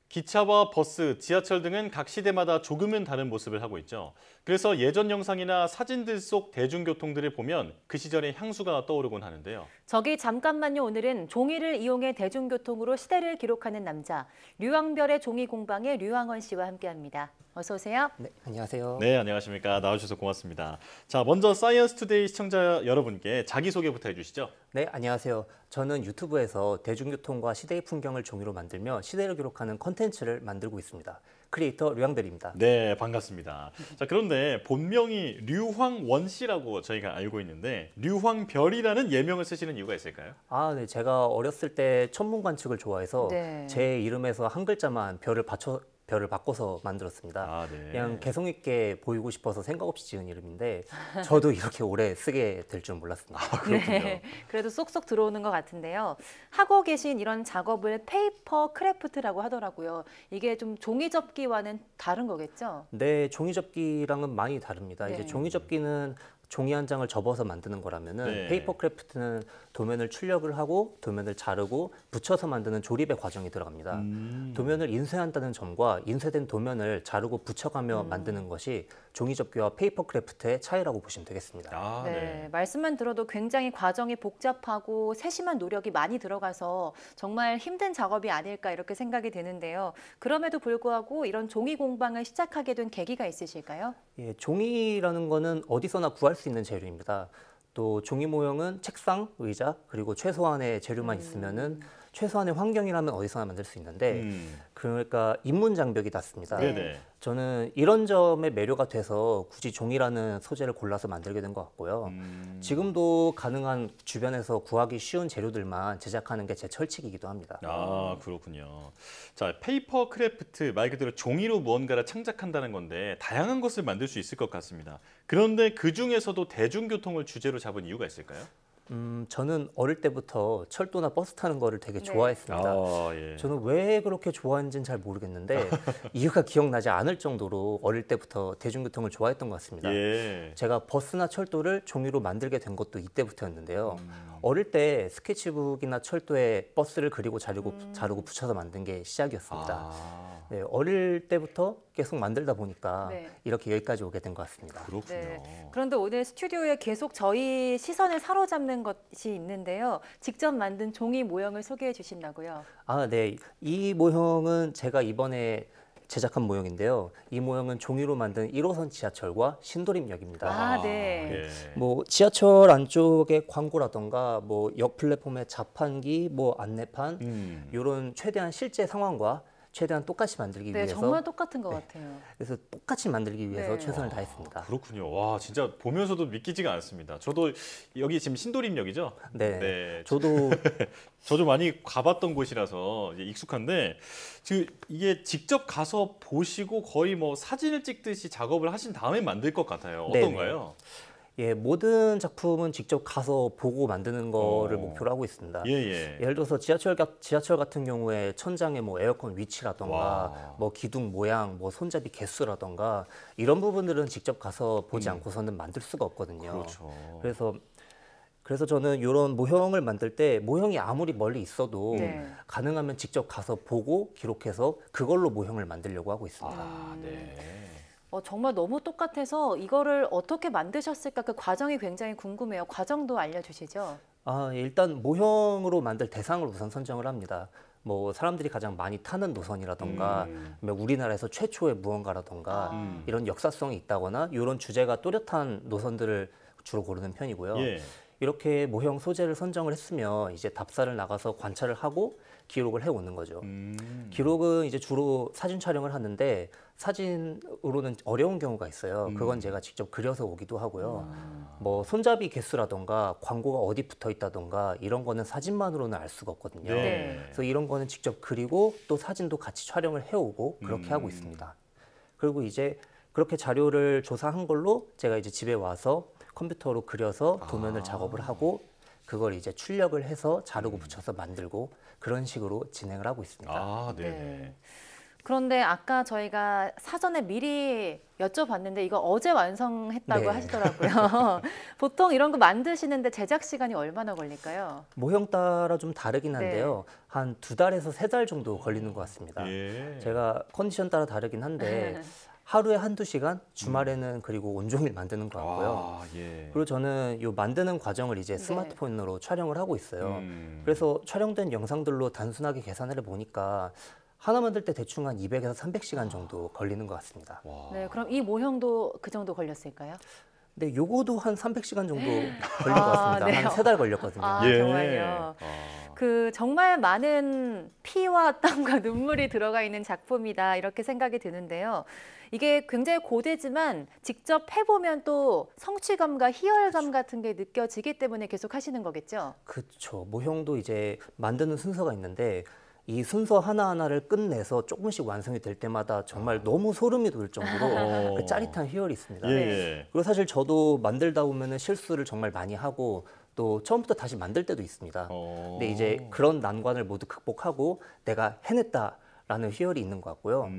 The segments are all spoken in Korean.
기차와 버스, 지하철 등은 각 시대마다 조금은 다른 모습을 하고 있죠. 그래서 예전 영상이나 사진들 속 대중교통들을 보면 그 시절의 향수가 떠오르곤 하는데요. 저기 잠깐만요. 오늘은 종이를 이용해 대중교통으로 시대를 기록하는 남자, 류왕별의 종이 공방의 류왕원 씨와 함께합니다. 어서 오세요. 네, 안녕하세요. 네, 안녕하십니까. 나와주셔서 고맙습니다. 자, 먼저 사이언스 투데이 시청자 여러분께 자기소개부터 해주시죠. 네, 안녕하세요. 저는 유튜브에서 대중교통과 시대의 풍경을 종이로 만들며 시대를 기록하는 컨텐츠를 만들고 있습니다. 크리에이터 류왕별입니다. 네, 반갑습니다. 자, 그런데 본명이 류황원 씨라고 저희가 알고 있는데 류황별이라는 예명을 쓰시는 이유가 있을까요? 네, 제가 어렸을 때 천문관측을 좋아해서 네. 제 이름에서 한 글자만 별을 바꿔서 만들었습니다. 네. 그냥 개성 있게 보이고 싶어서 생각 없이 지은 이름인데 저도 이렇게 오래 쓰게 될 줄 몰랐습니다. 그렇군요. 네, 그래도 쏙쏙 들어오는 것 같은데요. 하고 계신 이런 작업을 페이퍼 크래프트라고 하더라고요. 이게 좀 종이 접기와는 다른 거겠죠? 네, 종이 접기랑은 많이 다릅니다. 네. 이제 종이 접기는 종이 한 장을 접어서 만드는 거라면은 네. 페이퍼 크래프트는 도면을 출력을 하고 도면을 자르고 붙여서 만드는 조립의 과정이 들어갑니다. 도면을 인쇄한다는 점과 인쇄된 도면을 자르고 붙여가며 만드는 것이 종이 접기와 페이퍼 크래프트의 차이라고 보시면 되겠습니다. 네, 말씀만 들어도 굉장히 과정이 복잡하고 세심한 노력이 많이 들어가서 정말 힘든 작업이 아닐까 이렇게 생각이 되는데요. 그럼에도 불구하고 이런 종이 공방을 시작하게 된 계기가 있으실까요? 예, 종이라는 거는 어디서나 구할 수 있는 재료입니다. 또 종이 모형은 책상, 의자, 그리고 최소한의 재료만 있으면은 최소한의 환경이라면 어디서나 만들 수 있는데 그러니까 인문 장벽이 닿습니다. 네네. 저는 이런 점에 매료가 돼서 굳이 종이라는 소재를 골라서 만들게 된 것 같고요. 지금도 가능한 주변에서 구하기 쉬운 재료들만 제작하는 게 제 철칙이기도 합니다. 그렇군요. 자, 페이퍼 크래프트 말 그대로 종이로 무언가를 창작한다는 건데 다양한 것을 만들 수 있을 것 같습니다. 그런데 그 중에서도 대중교통을 주제로 잡은 이유가 있을까요? 저는 어릴 때부터 철도나 버스 타는 거를 되게 좋아했습니다. 예. 저는 왜 그렇게 좋아하는지는 잘 모르겠는데 이유가 기억나지 않을 정도로 어릴 때부터 대중교통을 좋아했던 것 같습니다. 예. 제가 버스나 철도를 종이로 만들게 된 것도 이때부터였는데요. 어릴 때 스케치북이나 철도에 버스를 그리고 자르고 붙여서 만든 게 시작이었습니다. 네, 어릴 때부터 계속 만들다 보니까 네. 이렇게 여기까지 오게 된 것 같습니다. 그렇군요. 네. 그런데 오늘 스튜디오에 계속 저희 시선을 사로잡는 것이 있는데요. 직접 만든 종이 모형을 소개해 주신다고요? 네. 이 모형은 제가 이번에 제작한 모형인데요. 이 모형은 종이로 만든 1호선 지하철과 신도림역입니다. 네. 예. 뭐 지하철 안쪽에 광고라던가 뭐 역 플랫폼의 자판기, 뭐 안내판 이런 최대한 실제 상황과 최대한 똑같이 만들기 네, 위해서 정말 똑같은 것 같아요. 그래서 똑같이 만들기 위해서 네. 최선을 다했습니다. 그렇군요. 와, 진짜 보면서도 믿기지가 않습니다. 저도 여기 지금 신도림역이죠? 네. 저도 저도 많이 가봤던 곳이라서 이제 익숙한데 이게 직접 가서 보시고 거의 뭐 사진을 찍듯이 작업을 하신 다음에 만들 것 같아요. 어떤가요? 예, 모든 작품은 직접 가서 보고 만드는 거를 목표로 하고 있습니다. 예를 들어서 지하철 같은 경우에 천장에 뭐 에어컨 위치라던가 뭐 기둥 모양, 뭐 손잡이 개수라던가 이런 부분들은 직접 가서 보지 않고서는 만들 수가 없거든요. 그렇죠. 그래서 저는 이런 모형을 만들 때 모형이 아무리 멀리 있어도 가능하면 직접 가서 보고 기록해서 그걸로 모형을 만들려고 하고 있습니다. 네. 정말 너무 똑같아서 이거를 어떻게 만드셨을까 그 과정이 굉장히 궁금해요. 과정도 알려주시죠. 일단 모형으로 만들 대상을 우선 선정을 합니다. 뭐 사람들이 가장 많이 타는 노선이라던가 우리나라에서 최초의 무언가라던가 이런 역사성이 있다거나 이런 주제가 또렷한 노선들을 주로 고르는 편이고요. 이렇게 모형 소재를 선정을 했으면 이제 답사를 나가서 관찰을 하고 기록을 해오는 거죠. 기록은 이제 주로 사진 촬영을 하는데 사진으로는 어려운 경우가 있어요. 그건 제가 직접 그려서 오기도 하고요. 뭐 손잡이 개수라던가 광고가 어디 붙어 있다던가 이런 거는 사진만으로는 알 수가 없거든요. 그래서 이런 거는 직접 그리고 또 사진도 같이 촬영을 해오고 그렇게 하고 있습니다. 그리고 이제 그렇게 자료를 조사한 걸로 제가 이제 집에 와서 컴퓨터로 그려서 도면을 작업을 하고 그걸 이제 출력을 해서 자르고 붙여서 만들고 그런 식으로 진행을 하고 있습니다. 네. 그런데 아까 저희가 사전에 미리 여쭤봤는데 이거 어제 완성했다고 네. 하시더라고요. 보통 이런 거 만드시는데 제작 시간이 얼마나 걸릴까요? 모형 따라 좀 다르긴 한데요. 한 2달에서 3달 정도 걸리는 것 같습니다. 예. 제가 컨디션 따라 다르긴 한데 하루에 1~2시간, 주말에는 그리고 온종일 만드는 것 같고요. 아, 예. 그리고 저는 이 만드는 과정을 이제 네. 스마트폰으로 촬영을 하고 있어요. 그래서 촬영된 영상들로 단순하게 계산을 해보니까 하나 만들 때 대충 한 200에서 300시간 정도 걸리는 것 같습니다. 와. 네, 그럼 이 모형도 그 정도 걸렸을까요? 근데 요거도 한 300시간 정도 걸린 것 아, 같습니다. 네. 한 3달 걸렸거든요. 아, 예. 정말요? 아. 그 정말 많은 피와 땀과 눈물이 들어가 있는 작품이다 이렇게 생각이 드는데요. 이게 굉장히 고되지만 직접 해보면 또 성취감과 희열감 같은 게 느껴지기 때문에 계속 하시는 거겠죠? 그렇죠. 모형도 이제 만드는 순서가 있는데 이 순서 하나하나를 끝내서 조금씩 완성이 될 때마다 정말 너무 소름이 돋을 정도로 그 짜릿한 희열이 있습니다. 예, 네. 예. 그리고 사실 저도 만들다 보면은 실수를 정말 많이 하고 또 처음부터 다시 만들 때도 있습니다. 근데 이제 그런 난관을 모두 극복하고 내가 해냈다라는 희열이 있는 것 같고요.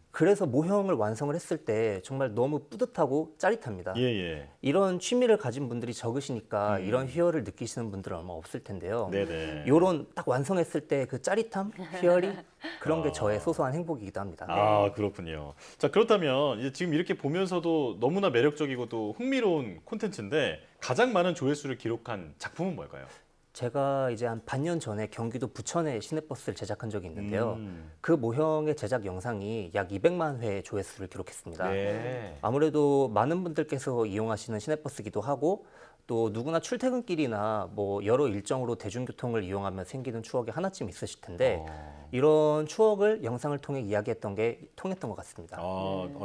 그래서 모형을 완성을 했을 때 정말 너무 뿌듯하고 짜릿합니다. 예, 예. 이런 취미를 가진 분들이 적으시니까 이런 희열을 느끼시는 분들은 얼마 없을 텐데요. 네네. 요런 딱 완성했을 때 그 짜릿함, 희열이 그런 게 저의 소소한 행복이기도 합니다. 아, 그렇군요. 자, 그렇다면 이제 지금 이렇게 보면서도 너무나 매력적이고 또 흥미로운 콘텐츠인데 가장 많은 조회수를 기록한 작품은 뭘까요? 제가 이제 한 반년 전에 경기도 부천에 시내버스를 제작한 적이 있는데요. 그 모형의 제작 영상이 약 200만 회 조회수를 기록했습니다. 네. 아무래도 많은 분들께서 이용하시는 시내버스기도 하고 또 누구나 출퇴근길이나 뭐 여러 일정으로 대중교통을 이용하면 생기는 추억이 하나쯤 있으실 텐데 이런 추억을 영상을 통해 이야기했던 게 통했던 것 같습니다.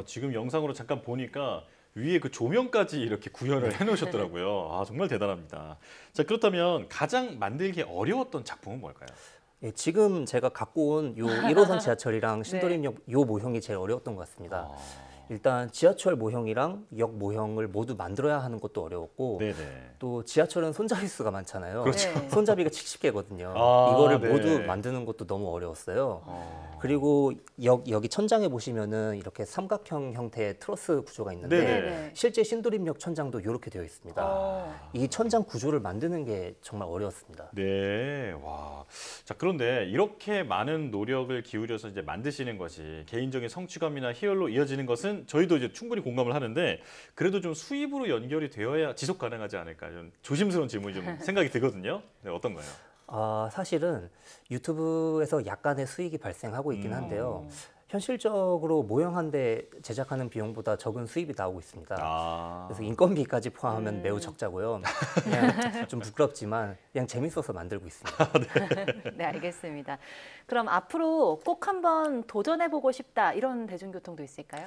지금 영상으로 잠깐 보니까 위에 그 조명까지 이렇게 구현을 해놓으셨더라고요. 아, 정말 대단합니다. 자, 그렇다면 가장 만들기 어려웠던 작품은 뭘까요? 예, 지금 제가 갖고 온 요 1호선 지하철이랑 신도림역 요 모형이 제일 어려웠던 것 같습니다. 일단 지하철 모형이랑 역 모형을 모두 만들어야 하는 것도 어려웠고 네네. 또 지하철은 손잡이 수가 많잖아요. 그렇죠. 네. 손잡이가 70개거든요. 아, 이거를 네. 모두 만드는 것도 너무 어려웠어요. 그리고 여기 천장에 보시면은 이렇게 삼각형 형태의 트러스 구조가 있는데 네네. 네네. 실제 신도림역 천장도 이렇게 되어 있습니다. 이 천장 구조를 만드는 게 정말 어려웠습니다. 네, 와. 자, 그런데 이렇게 많은 노력을 기울여서 이제 만드시는 것이 개인적인 성취감이나 희열로 이어지는 것은 저희도 이제 충분히 공감을 하는데 그래도 좀 수입으로 연결이 되어야 지속 가능하지 않을까 좀 조심스러운 질문이 좀 생각이 들거든요. 네, 어떤가요? 사실은 유튜브에서 약간의 수익이 발생하고 있긴 한데요. 현실적으로 모형 한 대 제작하는 비용보다 적은 수입이 나오고 있습니다. 그래서 인건비까지 포함하면 매우 적자고요. 그냥 좀 부끄럽지만 그냥 재밌어서 만들고 있습니다. 네, 알겠습니다. 그럼 앞으로 꼭 한번 도전해보고 싶다 이런 대중교통도 있을까요?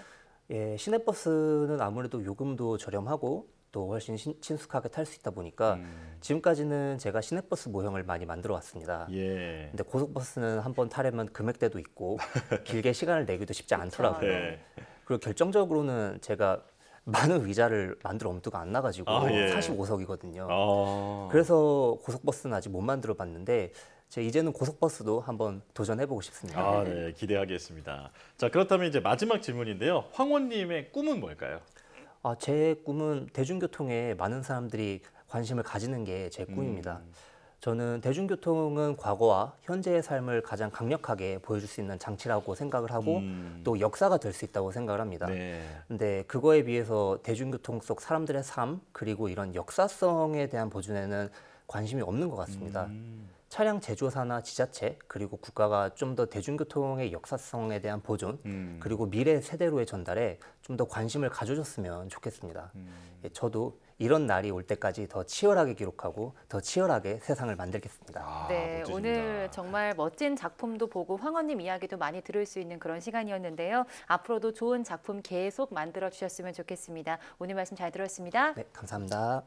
예, 시내버스는 아무래도 요금도 저렴하고 또 훨씬 친숙하게 탈 수 있다 보니까 지금까지는 제가 시내버스 모형을 많이 만들어 왔습니다. 예. 근데 고속버스는 한번 타려면 금액대도 있고 길게 시간을 내기도 쉽지 않더라고요. 네. 그리고 결정적으로는 제가 많은 의자를 만들 엄두가 안 나가지고 예. 45석이거든요. 그래서 고속버스는 아직 못 만들어 봤는데 이제는 고속버스도 한번 도전해보고 싶습니다. 네, 기대하겠습니다. 자, 그렇다면 이제 마지막 질문인데요. 황원님의 꿈은 뭘까요? 제 꿈은 대중교통에 많은 사람들이 관심을 가지는 게 제 꿈입니다. 저는 대중교통은 과거와 현재의 삶을 가장 강력하게 보여줄 수 있는 장치라고 생각을 하고 또 역사가 될 수 있다고 생각을 합니다. 네. 근데 그거에 비해서 대중교통 속 사람들의 삶 그리고 이런 역사성에 대한 보존에는 관심이 없는 것 같습니다. 차량 제조사나 지자체 그리고 국가가 좀 더 대중교통의 역사성에 대한 보존 그리고 미래 세대로의 전달에 좀 더 관심을 가져줬으면 좋겠습니다. 저도 이런 날이 올 때까지 더 치열하게 기록하고 더 치열하게 세상을 만들겠습니다. 네, 멋지십니다. 오늘 정말 멋진 작품도 보고 황원님 이야기도 많이 들을 수 있는 그런 시간이었는데요. 앞으로도 좋은 작품 계속 만들어 주셨으면 좋겠습니다. 오늘 말씀 잘 들었습니다. 네, 감사합니다.